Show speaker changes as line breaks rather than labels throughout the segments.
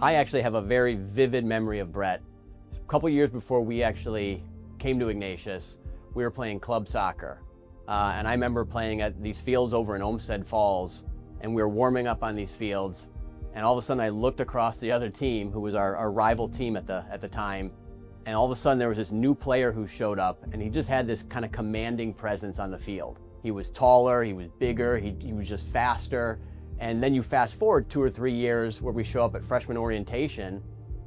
I actually have a very vivid memory of Brett. A couple years before we actually came to Ignatius, we were playing club soccer. And I remember playing at these fields over in Olmsted Falls, and we were warming up on these fields. And all of a sudden I looked across the other team, who was our rival team at the time. And all of a sudden there was this new player who showed up, and he just had this kind of commanding presence on the field. He was taller, he was bigger, he was just faster. And then you fast forward 2 or 3 years where we show up at freshman orientation,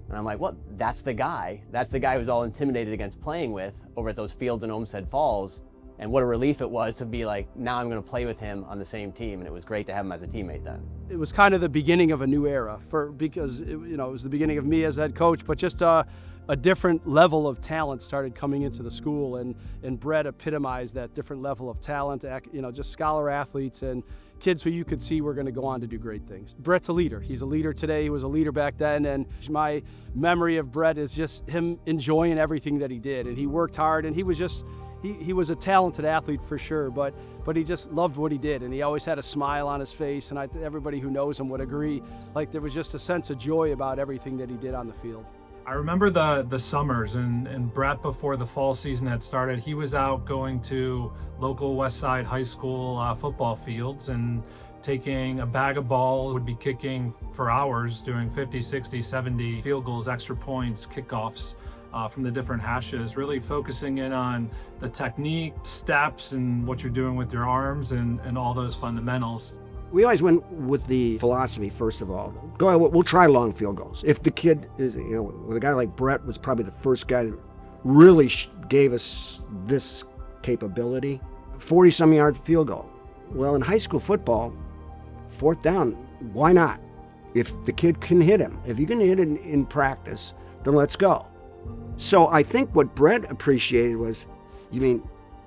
and I'm like, well, that's the guy. That's the guy who was all intimidated against playing with over at those fields in Olmsted Falls. And what a relief it was to be like, now I'm going to play with him on the same team. And it was great to have him as a teammate then.
It was kind of the beginning of a new era because it was the beginning of me as head coach, but just a different level of talent started coming into the school, and Brett epitomized that different level of talent, just scholar athletes and kids who you could see were going to go on to do great things. Brett's a leader. He's a leader today. He was a leader back then, and my memory of Brett is just him enjoying everything that he did, and he worked hard, and he was just he was a talented athlete for sure, but he just loved what he did, and he always had a smile on his face, and everybody who knows him would agree, like there was just a sense of joy about everything that he did on the field.
I remember the summers, and Brett, before the fall season had started, he was out going to local West Side high school football fields and taking a bag of balls, would be kicking for hours, doing 50, 60, 70 field goals, extra points, kickoffs from the different hashes, really focusing in on the technique, steps, and what you're doing with your arms and all those fundamentals.
We always went with the philosophy, first of all, we'll try long field goals. If the kid is, with a guy like Brett was probably the first guy that really gave us this capability. 40-some yard field goal. Well, in high school football, 4th down, why not? If the kid can hit him, if you can hit it in practice, then let's go. So I think what Brett appreciated was, you mean,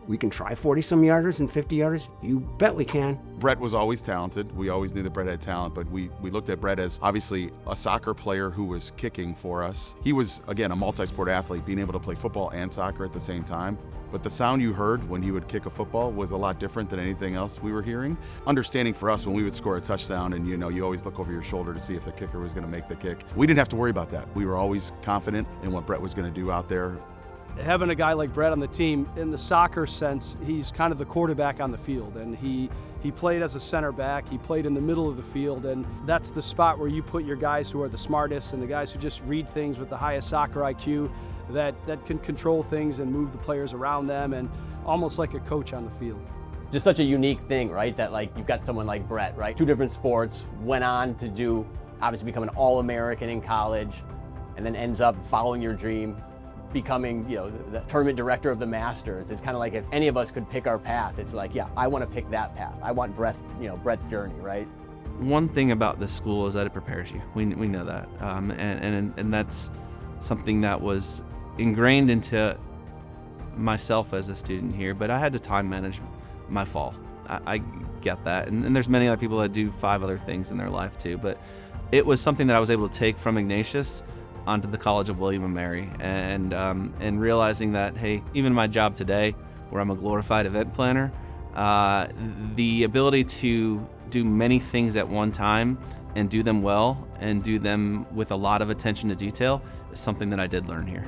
we can try 40-some yarders and 50 yarders? You bet we can.
Brett was always talented. We always knew that Brett had talent, but we looked at Brett as obviously a soccer player who was kicking for us. He was, again, a multi-sport athlete, being able to play football and soccer at the same time. But the sound you heard when he would kick a football was a lot different than anything else we were hearing. Understanding for us when we would score a touchdown, and you always look over your shoulder to see if the kicker was going to make the kick. We didn't have to worry about that. We were always confident in what Brett was going to do out there.
Having a guy like Brett on the team, in the soccer sense, he's kind of the quarterback on the field, and he played as a center back, he played in the middle of the field, and that's the spot where you put your guys who are the smartest and the guys who just read things with the highest soccer IQ that can control things and move the players around them, and almost like a coach on the field.
Just such a unique thing, right? That like you've got someone like Brett, right? 2 different sports, went on to obviously become an All-American in college, and then ends up following your dream, becoming, the tournament director of the Masters. It's kind of like if any of us could pick our path, it's like, yeah, I want to pick that path. I want Brett's journey, right?
One thing about this school is that it prepares you. We know that, and that's something that was ingrained into myself as a student here. But I had to time manage my fall. I get that, and there's many other people that do 5 other things in their life too. But it was something that I was able to take from Ignatius onto the College of William & Mary, and realizing that, hey, even my job today, where I'm a glorified event planner, the ability to do many things at one time and do them well and do them with a lot of attention to detail is something that I did learn here.